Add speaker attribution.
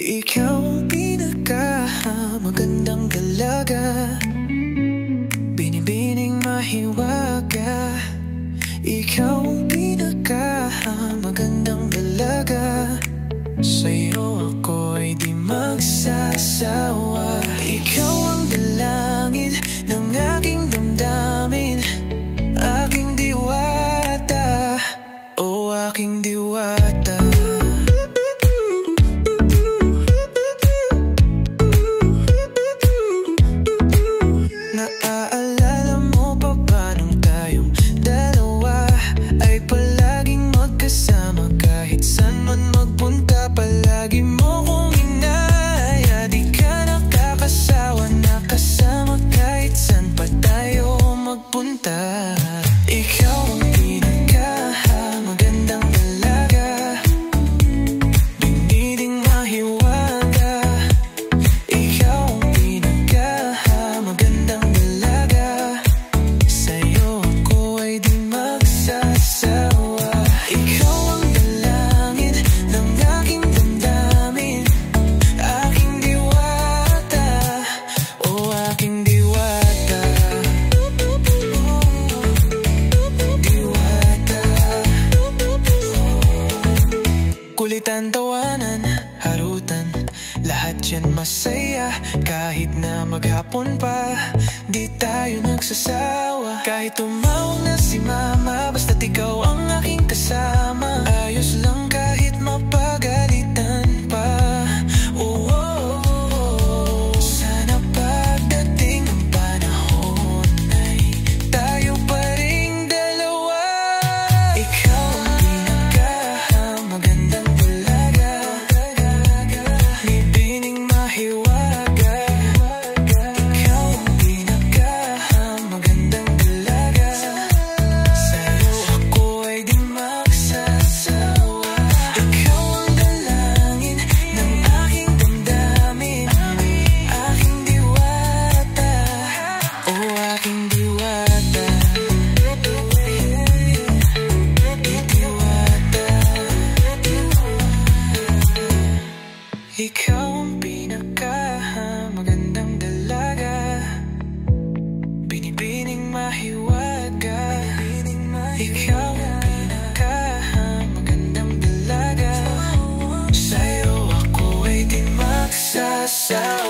Speaker 1: Ikaw ang pinakamagandang dalaga, binibining mahiwaga. Ikaw ang pinakamagandang dalaga, sa'yo ako ay di magsasawa. Ikaw ang dalangin ng aking damdamin, aking diwata, o aking diwata. Naaalala mo pa ba nung tayong dalawa ay palaging magkasama, kahit saan man magpunta palagi mo kong inaya. Di ka nakakasawa, nakasama kahit saan pa tayo magpunta. Ikaw ang pinakamagandang dalaga, diniding mahiwaga. Ikaw ang pinakamagandang dalaga, sa'yo ako ay di magsasawa. Ikaw ang dalangin ng aking damdamin, aking diwata, o aking diwata. Diwata. Kulitan, tawanan, harutan, lahat yan masaya. Kahit na maghapon pa, di tayo nagsasawa. Kahit tumawag na si mama, basta't ikaw ang aking kasama. Ayos lang kahit mapagalitan pa. Oh, oh, oh. Sana pagdating ng panahon ay tayo pa ring dalawa. Ikaw ang pinakamagandang dalaga, nibining mahiwaga. Ikaw ang pinakamagandang dalaga, sa'yo ako ay di magsasawa. Ikaw ang dalangin ng aking damdamin, aking diwata, o aking diwata. Ikaw ang pinakamagandang dalaga, binibining mahiwaga. Ikaw ang pinakamagandang dalaga, sa'yo ako ay di magsasawa.